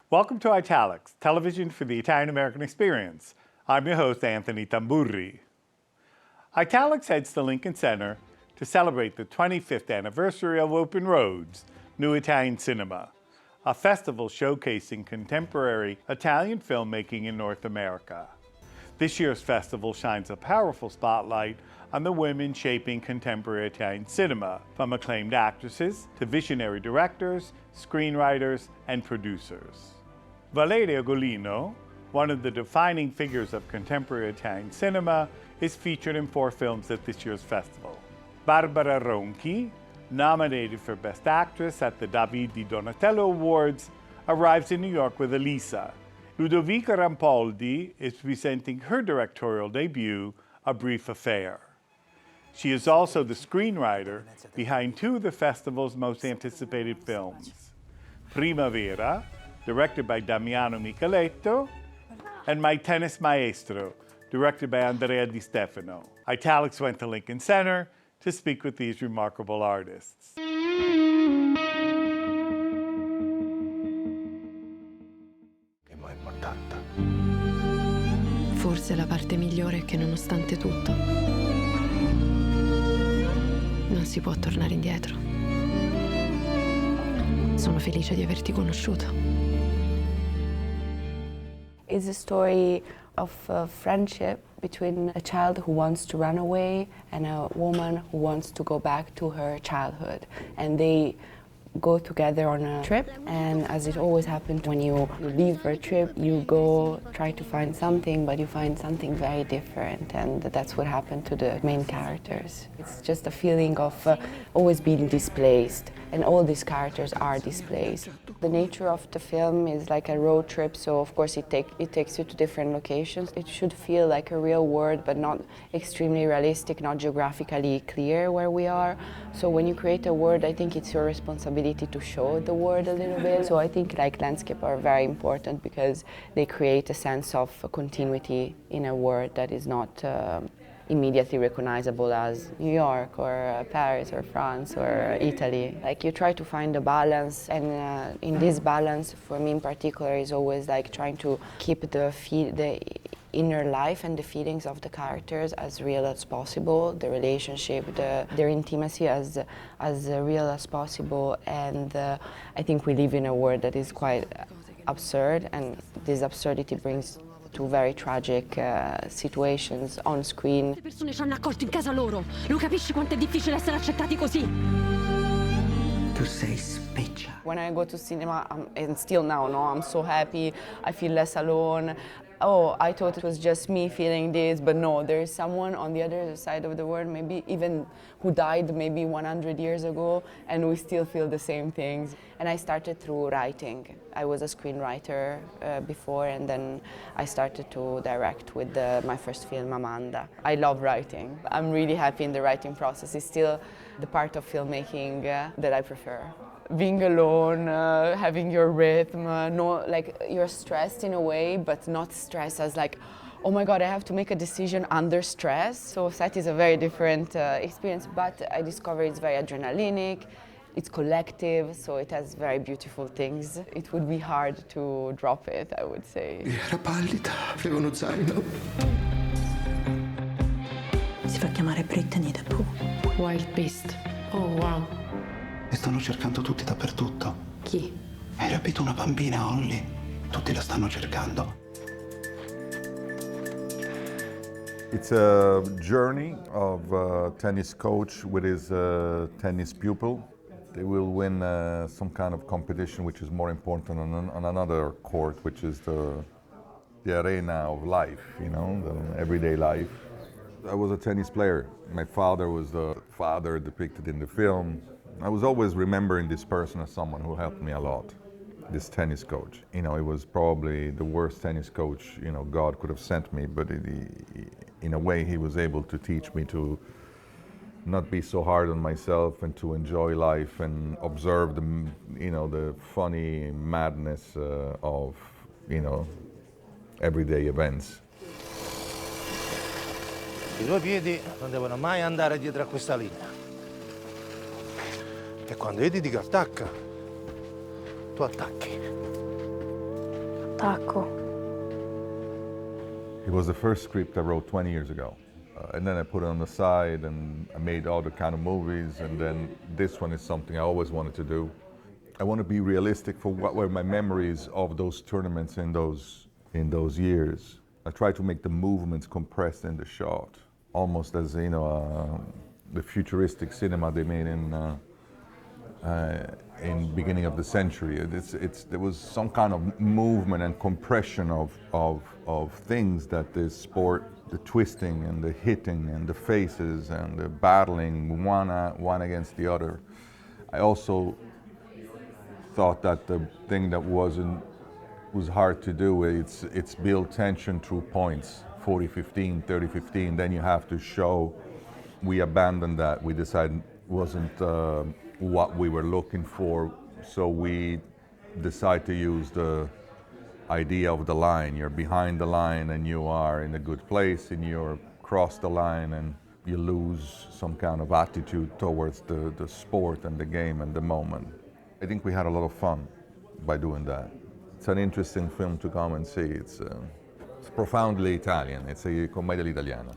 Welcome to Italics, television for the Italian-American experience. I'm your host, Anthony Tamburri. Italics heads to Lincoln Center to celebrate the 25th anniversary of Open Roads, New Italian Cinema, a festival showcasing contemporary Italian filmmaking in North America. This year's festival shines a powerful spotlight on the women shaping contemporary Italian cinema, from acclaimed actresses to visionary directors, screenwriters, and producers. Valeria Golino, one of the defining figures of contemporary Italian cinema, is featured in 4 films at this year's festival. Barbara Ronchi, nominated for Best Actress at the David di Donatello Awards, arrives in New York with Elisa. Ludovica Rampoldi is presenting her directorial debut, A Brief Affair. She is also the screenwriter behind 2 of the festival's most anticipated films, Primavera, directed by Damiano Micheletto, and My Tennis Maestro, directed by Andrea Di Stefano. Italics went to Lincoln Center to speak with these remarkable artists. Forse la parte migliore è che nonostante tutto non si può tornare indietro. Sono felice di averti conosciuto. It's a story of friendship between a child who wants to run away and a woman who wants to go back to her childhood. And they go together on a trip, and as it always happens when you leave for a trip, you go try to find something, but you find something very different, and that's what happened to the main characters. It's just a feeling of always being displaced, and all these characters are displaced. The nature of the film is like a road trip, so of course it takes you to different locations. It should feel like a real world, but not extremely realistic, not geographically clear where we are. So when you create a world, I think it's your responsibility to show the world a little bit. So I think like landscape are very important because they create a sense of continuity in a world that is not immediately recognizable as New York or Paris or France or Italy. Like you try to find a balance, and in this balance, for me in particular, is always like trying to keep the inner life and the feelings of the characters as real as possible, the relationship, their intimacy as real as possible. And I think we live in a world that is quite absurd, and this absurdity brings to very tragic situations on screen. Le persone ci hanno accolto in casa loro. Lo capisci quanto è difficile essere accettati così? Tu sei special. When I go to cinema, and still now, no, I'm so happy. I feel less alone. Oh, I thought it was just me feeling this, but no, there is someone on the other side of the world, maybe even who died maybe 100 years ago, and we still feel the same things. And I started through writing. I was a screenwriter before, and then I started to direct with my first film, Amanda. I love writing. I'm really happy in the writing process. It's still the part of filmmaking that I prefer. Being alone, having your rhythm, like you're stressed in a way, but not stressed as like, oh my God, I have to make a decision under stress. So set is a very different experience, but I discovered it's very adrenalinic, it's collective, so it has very beautiful things. It would be hard to drop it, I would say. Era pallida, aveva uno zaino. Si fa chiamare Brittany da tu. Wild Beast. Oh wow. E stanno cercando tutti dappertutto. Chi? Hai rapito una bambina, Holly. Tutti la stanno cercando. It's a journey of a tennis coach with his tennis pupil. They will win some kind of competition which is more important on another court, which is the arena of life, you know, the everyday life. I was a tennis player. My father was the father depicted in the film. I was always remembering this person as someone who helped me a lot, this tennis coach. You know, he was probably the worst tennis coach, you know, God could have sent me, but in a way he was able to teach me to not be so hard on myself and to enjoy life and observe the, you know, the funny madness of, you know, everyday events. I tuoi piedi non devono mai andare dietro a questa linea. E quando vedi che attacca, tu attacchi. Attacco. It was the first script I wrote 20 years ago. And then I put it on the side and I made other kind of movies, and then this one is something I always wanted to do. I want to be realistic for what were my memories of those tournaments in those years. I try to make the movements compressed in the shot, almost as, you know, the futuristic cinema they made in beginning of the century. There was some kind of movement and compression of things that this sport, the twisting and the hitting and the faces and the battling one against the other. I also thought that the thing that was hard to do, it's build tension through points, 40-15, 30-15, then you have to show. We abandoned that. We decided it wasn't what we were looking for, so we decided to use the idea of the line. You're behind the line and you are in a good place, and you're across the line and you lose some kind of attitude towards the sport and the game and the moment. I think we had a lot of fun by doing that. It's an interesting film to come and see. It's profoundly Italian. It's a commedia all'italiana.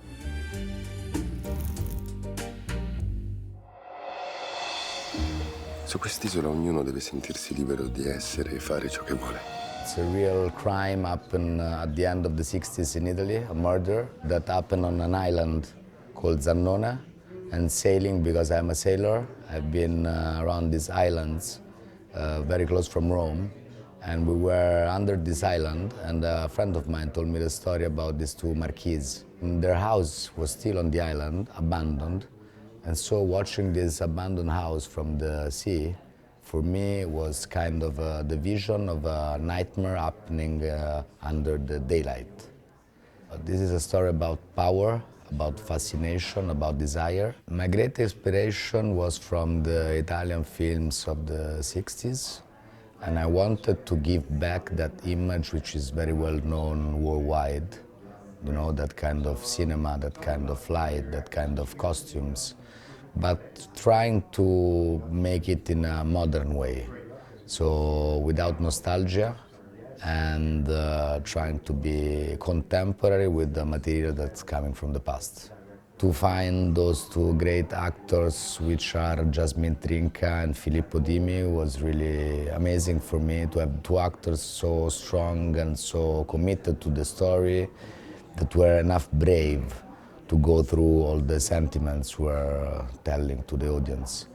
Su quest'isola ognuno deve sentirsi libero di essere e fare ciò che vuole. It's a real crime happened at the end of the 60s in Italy, a murder that happened on an island called Zannone. And sailing, because I'm a sailor, I've been around these islands, very close from Rome. And we were under this island, and a friend of mine told me the story about these two marquises. Their house was still on the island, abandoned. And so watching this abandoned house from the sea, for me, was kind of the vision of a nightmare happening under the daylight. This is a story about power, about fascination, about desire. My great inspiration was from the Italian films of the 60s, and I wanted to give back that image which is very well known worldwide. You know, that kind of cinema, that kind of light, that kind of costumes, but trying to make it in a modern way. So without nostalgia, and trying to be contemporary with the material that's coming from the past. To find those two great actors, which are Jasmine Trinca and Filippo Dimi, was really amazing for me to have two actors so strong and so committed to the story, that were enough brave to go through all the sentiments we're telling to the audience.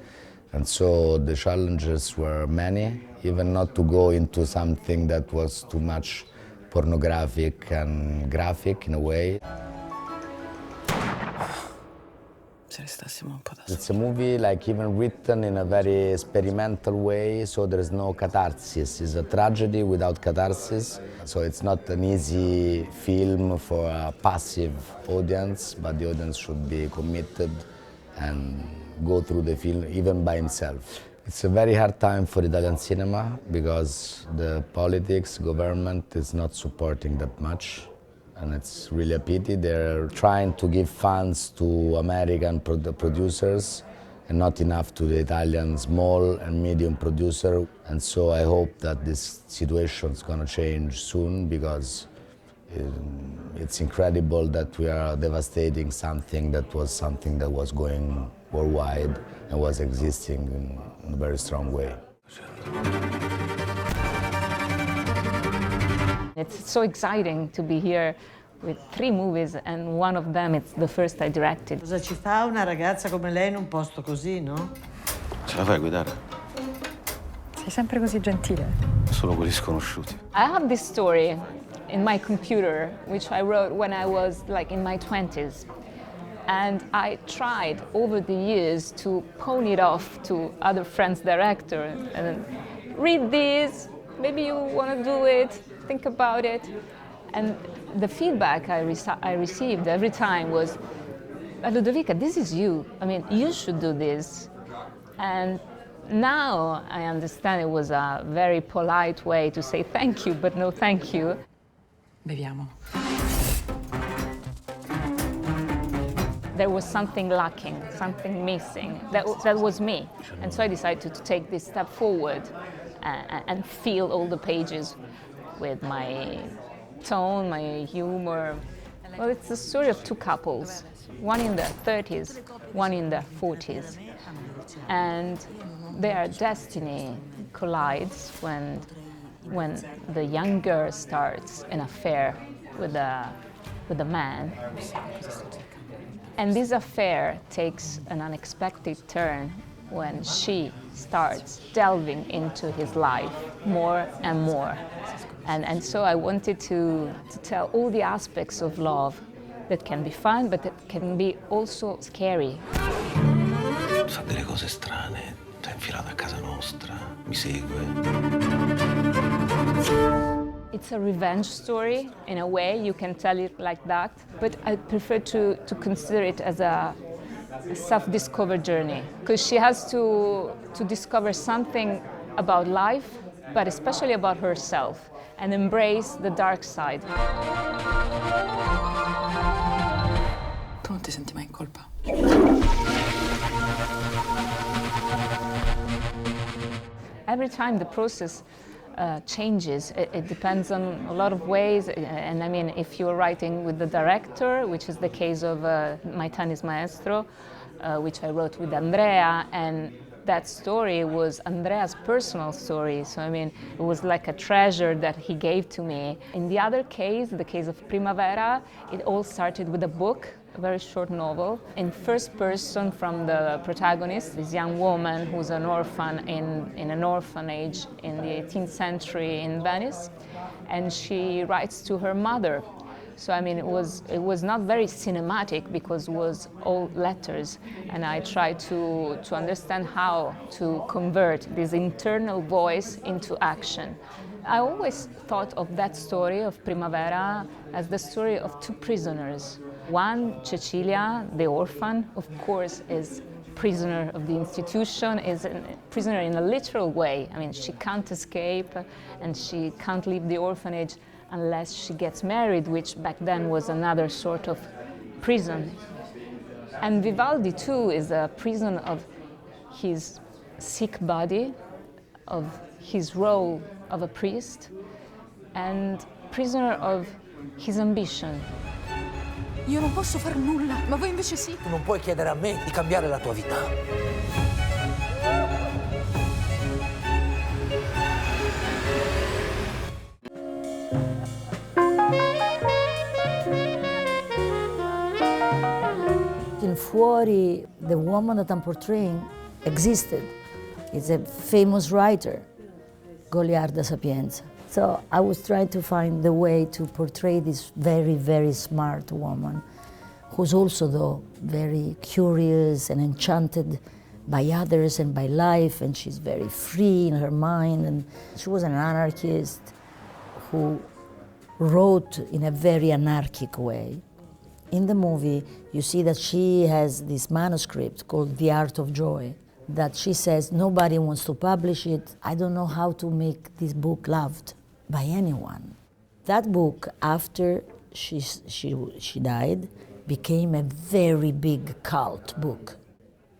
And so the challenges were many, even not to go into something that was too much pornographic and graphic in a way. It's a movie like even written in a very experimental way, so there's no catharsis. It's a tragedy without catharsis. So it's not an easy film for a passive audience, but the audience should be committed and go through the film even by himself. It's a very hard time for Italian cinema because the politics, government is not supporting that much. And it's really a pity. They're trying to give funds to American producers and not enough to the Italian small and medium producer. And so I hope that this situation is going to change soon, because it's incredible that we are devastating something that was going worldwide and was existing in a very strong way. It's so exciting to be here with 3 movies, and one of them it's the first I directed. Cosa ci fa una ragazza come lei in un posto così, no? Ce la fai a guidare? Sei sempre così gentile. Solo quelli sconosciuti. I have this story in my computer, which I wrote when I was like in my 20s. And I tried over the years to pawn it off to other friends directors and read this, maybe you want to do it, think about it. And the feedback I received every time was, Ludovica, this is you. I mean, you should do this. And now I understand it was a very polite way to say thank you, but no thank you. Beviamo. There was something lacking, something missing. That was me. And so I decided to take this step forward and fill all the pages with my tone, my humor. Well, it's the story of two couples, one in their 30s, one in their 40s. And their destiny collides when the young girl starts an affair with a man. And this affair takes an unexpected turn when she starts delving into his life more and more. And so I wanted to tell all the aspects of love that can be fun, but that can be also scary. Fa delle cose strane, è infilato a casa nostra, mi segue. It's a revenge story, in a way, you can tell it like that, but I prefer to consider it as a self-discover journey, because she has to discover something about life, but especially about herself, and embrace the dark side. Tu non ti senti mai in colpa? Every time the process changes, it depends on a lot of ways, and I mean, if you're writing with the director, which is the case of My Tennis Maestro, which I wrote with Andrea, and that story was Andrea's personal story, so I mean, it was like a treasure that he gave to me. In the other case, the case of Primavera, it all started with a book, a very short novel, in first person from the protagonist, this young woman who's an orphan in an orphanage in the 18th century in Venice, and she writes to her mother. So I mean, it was not very cinematic because it was all letters, and I tried to understand how to convert this internal voice into action. I always thought of that story of Primavera as the story of two prisoners. One, Cecilia, the orphan, of course, is prisoner of the institution, is a prisoner in a literal way. I mean, she can't escape and she can't leave the orphanage unless she gets married, which back then was another sort of prison. And Vivaldi, too, is a prison of his sick body, of his role of a priest, and prisoner of his ambition. Io non posso far nulla, ma voi invece sì. Tu non puoi chiedere a me di cambiare la tua vita. In Fuori, the woman that I'm portraying existed. It's a famous writer, Goliarda Sapienza. So I was trying to find the way to portray this very, very smart woman, who's also, though, very curious and enchanted by others and by life, and she's very free in her mind. And she was an anarchist who wrote in a very anarchic way. In the movie, you see that she has this manuscript called The Art of Joy, that she says, nobody wants to publish it. I don't know how to make this book loved by anyone. That book, after she died, became a very big cult book.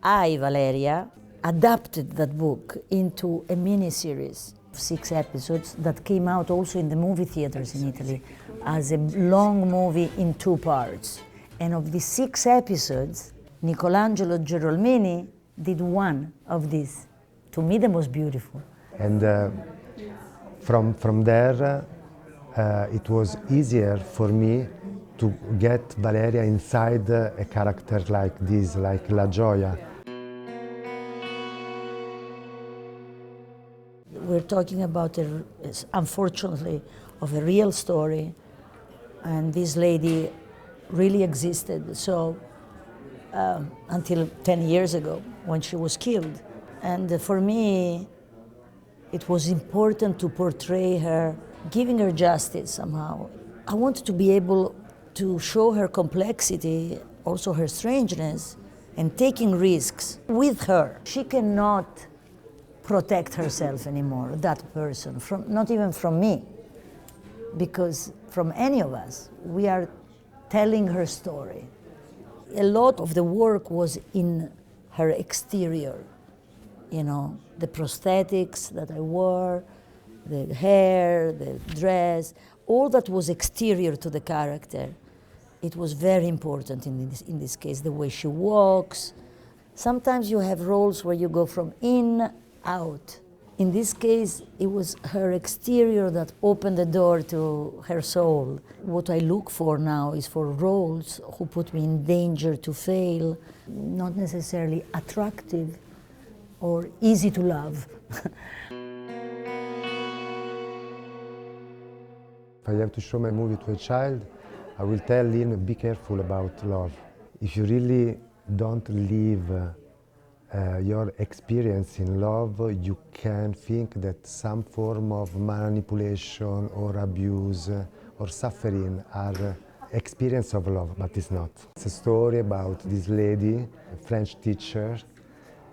I, Valeria, adapted that book into a mini-series of 6 episodes that came out also in the movie theaters in Italy as a long movie in 2 parts. And of the 6 episodes, Nicolangelo Gerolmini did 1 of these. To me, the most beautiful. And from there, it was easier for me to get Valeria inside a character like this, like La Gioia. We're talking about, unfortunately, of a real story, and this lady really existed. So until 10 years ago, when she was killed. And for me, it was important to portray her, giving her justice somehow. I wanted to be able to show her complexity, also her strangeness, and taking risks with her. She cannot protect herself anymore, that person, not even from me, because from any of us, we are telling her story. A lot of the work was in her exterior, you know, the prosthetics that I wore, the hair, the dress, all that was exterior to the character. It was very important in this case, the way she walks. Sometimes you have roles where you go from in, out. In this case, it was her exterior that opened the door to her soul. What I look for now is for roles who put me in danger to fail, not necessarily attractive or easy to love. If I have to show my movie to a child, I will tell him, be careful about love. If you really don't live your experience in love, you can think that some form of manipulation or abuse or suffering are experience of love, but it's not. It's a story about this lady, a French teacher,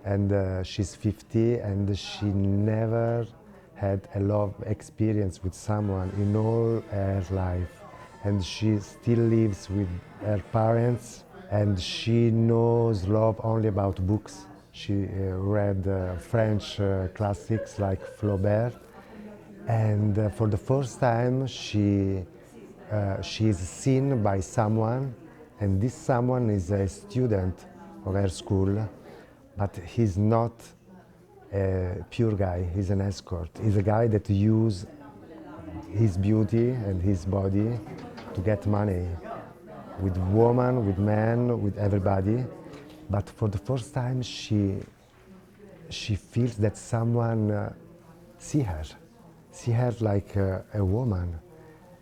and she's 50 and she never had a love experience with someone in all her life. And she still lives with her parents and she knows love only about books. She read French classics like Flaubert, and for the first time she is seen by someone, and this someone is a student of her school, but he's not a pure guy, he's an escort. He's a guy that uses his beauty and his body to get money with women, with men, with everybody. But for the first time, she feels that someone see her like a woman,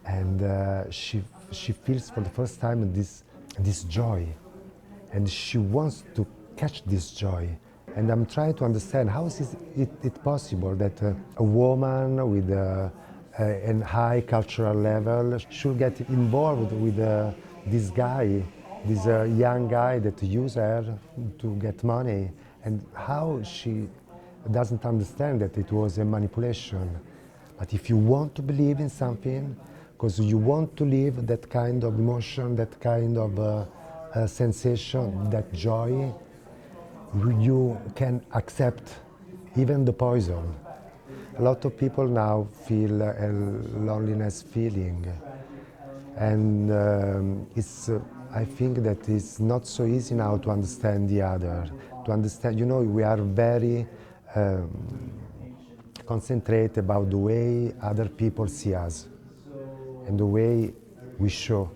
and she feels for the first time this joy, and she wants to catch this joy. And I'm trying to understand how is it possible that a woman with a high cultural level should get involved with this guy. This young guy that uses her to get money, and how she doesn't understand that it was a manipulation. But if you want to believe in something, because you want to live that kind of emotion, that kind of sensation, that joy, you can accept even the poison. A lot of people now feel a loneliness feeling, and I think that it's not so easy now to understand the other. To understand, we are very concentrated about the way other people see us and the way we show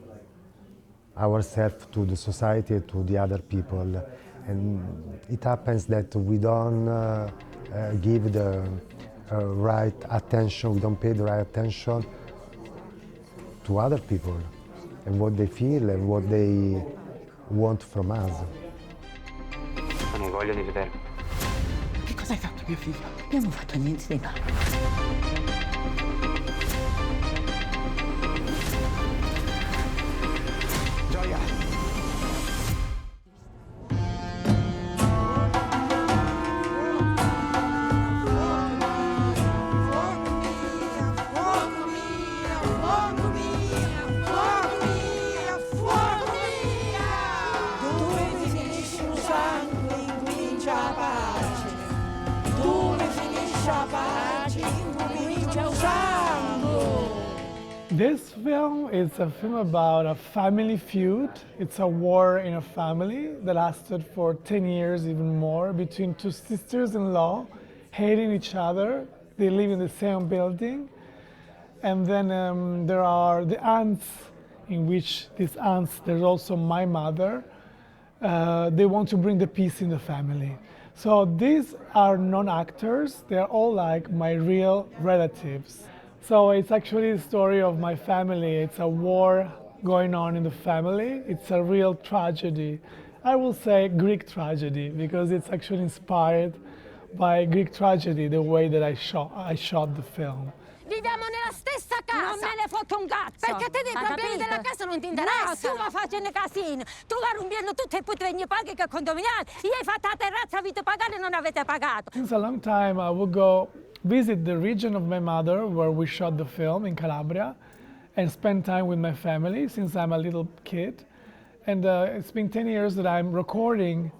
ourselves to the society, to the other people. And it happens that we don't give the right attention, we don't pay the right attention to other people and what they feel and what they want from us. Non hai voglia di vedere. Che cosa hai fatto, mia figlia? Io non ho fatto niente di male. This film is a film about a family feud. It's a war in a family that lasted for 10 years, even more, between two sisters-in-law hating each other. They live in the same building. And then there are the aunts, in which these aunts, there's also my mother. They want to bring the peace in the family. So these are non-actors. They're all like my real relatives. So it's actually the story of my family. It's a war going on in the family. It's a real tragedy. I will say Greek tragedy, because it's actually inspired by Greek tragedy, the way that I shot the film. Viviamo nella stessa casa! Non me ne fotte un cazzo! Perché te dei problemi della casa non ti interessano! No, tu mi facendo casino! Tu vai rompiendo tutto e poi ti vengi paghi che condominiale! Io hai fatto la terrazza, avete pagato e non avete pagato! Since a long time I would go visit the region of my mother where we shot the film in Calabria and spend time with my family since I'm a little kid. And it's been 10 years that I'm recording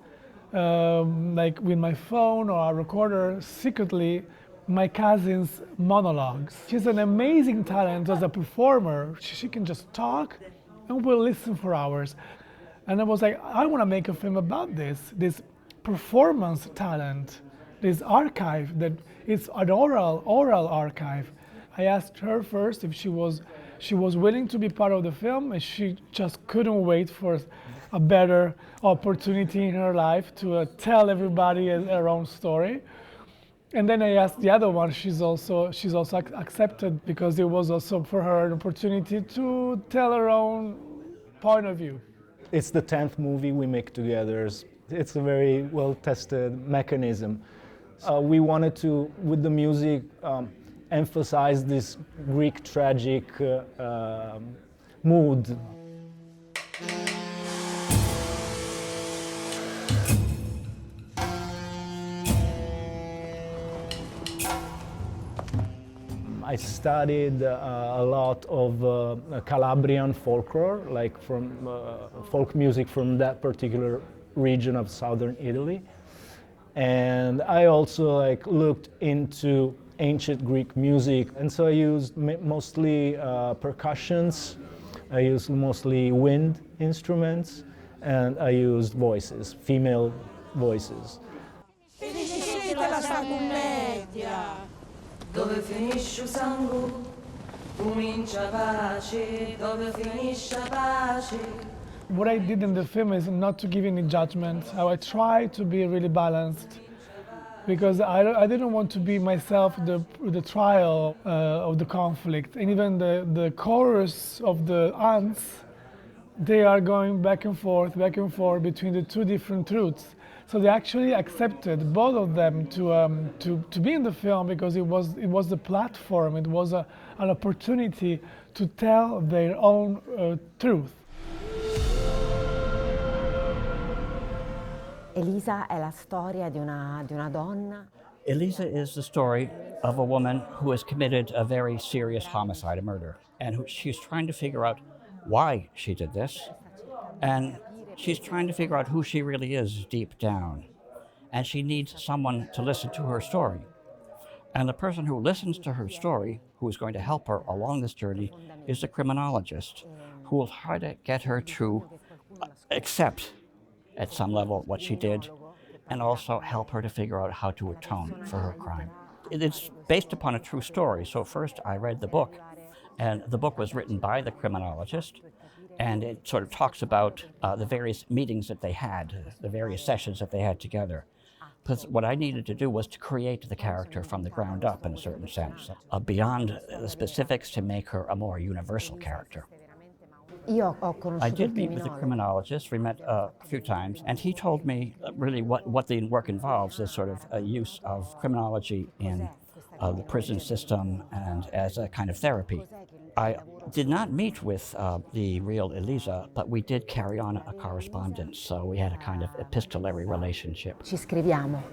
like with my phone or a recorder secretly my cousin's monologues. She's an amazing talent as a performer. She can just talk and we'll listen for hours. And I was like, I want to make a film about this performance talent, this archive that is an oral archive. I asked her first if she was willing to be part of the film, and she just couldn't wait for a better opportunity in her life to tell everybody her own story. And then I asked the other one, she's also accepted because it was also for her an opportunity to tell her own point of view. It's the 10th movie we make together. It's a very well-tested mechanism. We wanted to, with the music, emphasize this Greek tragic mood. I studied a lot of Calabrian folklore, like from folk music from that particular region of southern Italy. And I also looked into ancient Greek music, and so I used mostly percussions, I used mostly wind instruments, and I used voices, female voices. Dove finisce sangue, comincia pace, dove finisce pace. What I did in the film is not to give any judgment. I tried to be really balanced because I didn't want to be myself the trial of the conflict. And even the chorus of the aunts, they are going back and forth between the two different truths. So they actually accepted, both of them, to be in the film because it was the platform, it was an opportunity to tell their own truth. Elisa è la storia di una donna. Elisa is the story of a woman who has committed a very serious homicide, a murder, and she's trying to figure out why she did this, and she's trying to figure out who she really is deep down, and she needs someone to listen to her story. And the person who listens to her story, who is going to help her along this journey, is a criminologist who will try to get her to accept, at some level, what she did, and also help her to figure out how to atone for her crime. It's based upon a true story. So first I read the book, and the book was written by the criminologist, and it sort of talks about the various meetings that they had, the various sessions that they had together. Because what I needed to do was to create the character from the ground up in a certain sense, beyond the specifics, to make her a more universal character. I did meet with the criminologist. We met a few times, and he told me really what the work involves is sort of a use of criminology in the prison system and as a kind of therapy. I did not meet with the real Elisa, but we did carry on a correspondence, so we had a kind of epistolary relationship. Ci scriviamo,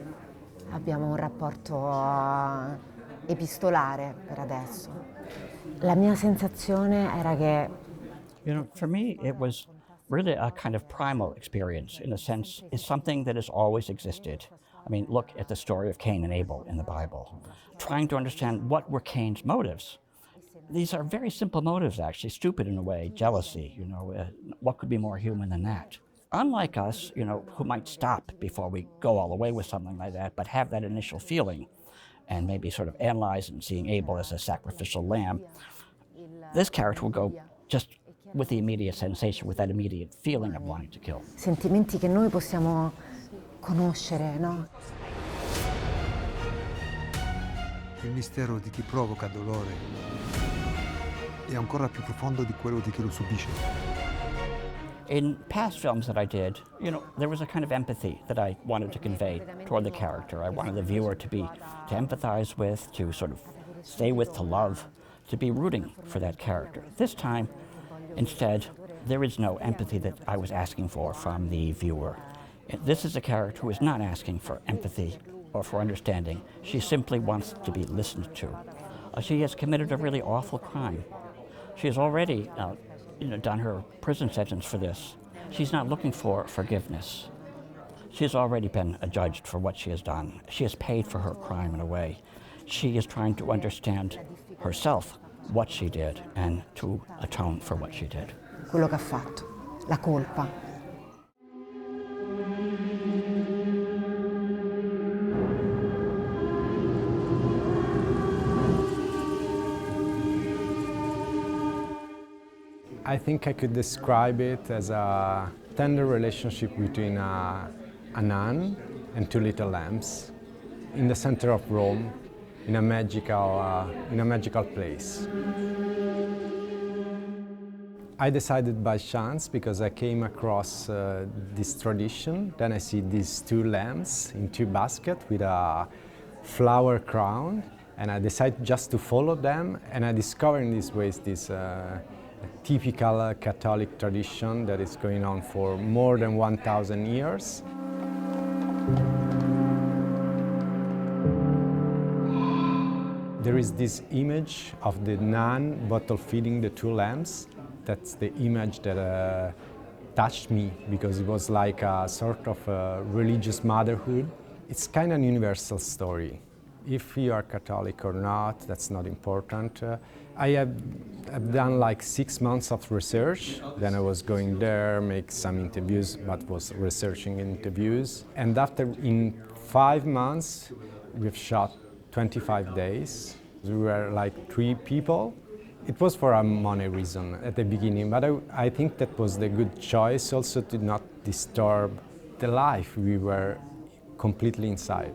abbiamo un rapporto epistolare per adesso. La mia sensazione era che You know, for me, it was really a kind of primal experience, in a sense. It's something that has always existed. I mean, look at the story of Cain and Abel in the Bible. Trying to understand what were Cain's motives. These are very simple motives, actually, stupid in a way, jealousy, you know, what could be more human than that? Unlike us, you know, who might stop before we go all the way with something like that, but have that initial feeling and maybe sort of analyze and seeing Abel as a sacrificial lamb, this character will go just with the immediate sensation, with that immediate feeling of wanting to kill. Sentimenti che noi possiamo conoscere, no? Il mistero di chi provoca dolore è ancora più profondo di quello di chi lo subisce. In past films that I did, you know, there was a kind of empathy that I wanted to convey toward the character. I wanted the viewer to empathize with, to sort of stay with, to love, to be rooting for that character. This time, instead, there is no empathy that I was asking for from the viewer. This is a character who is not asking for empathy or for understanding. She simply wants to be listened to. She has committed a really awful crime. She has already done her prison sentence for this. She's not looking for forgiveness. She has already been judged for what she has done. She has paid for her crime in a way. she is trying to understand herself, what she did, and to atone for what she did. Quello che ha fatto, la colpa. I think I could describe it as a tender relationship between a nun and two little lambs in the center of Rome, in a magical place. I decided by chance because I came across this tradition. Then I see these two lambs in two baskets with a flower crown, and I decided just to follow them, and I discovered in these ways this typical Catholic tradition that is going on for more than 1,000 years. There is this image of the nun bottle feeding the two lambs. That's the image that touched me because it was like a sort of religious motherhood. It's kind of a universal story. If you are Catholic or not, that's not important. I have done like 6 months of research. Then I was going there, make some interviews, but was researching interviews. And after, in 5 months, we've shot 25 days. We were like 3 people. It was for a money reason at the beginning, but I think that was the good choice also to not disturb the life. We were completely inside.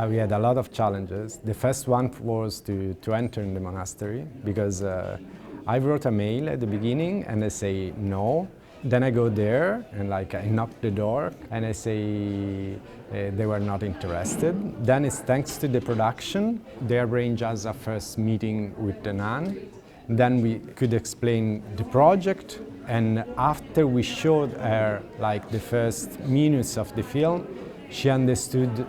We had a lot of challenges. The first one was to enter in the monastery because I wrote a mail at the beginning and I say no. Then I go there and like I knock the door and I say they were not interested. Then it's thanks to the production. They arranged us a first meeting with the nun. Then we could explain the project, and after we showed her like the first minutes of the film, she understood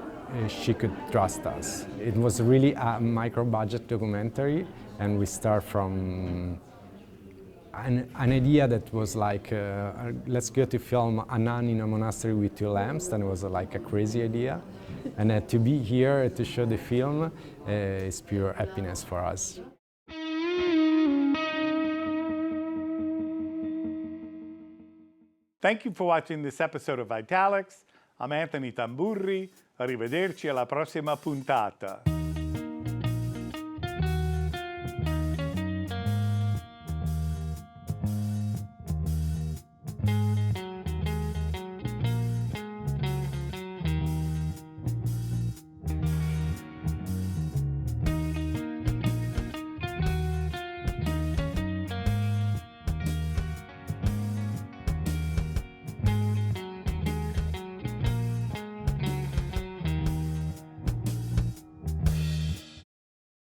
she could trust us. It was really a micro-budget documentary, and we start from an idea that was like, let's go to film a nun in a monastery with 2 lambs. Then it was like a crazy idea. And to be here to show the film is pure happiness for us. Thank you for watching this episode of Italics. I'm Anthony Tamburri. Arrivederci alla prossima puntata.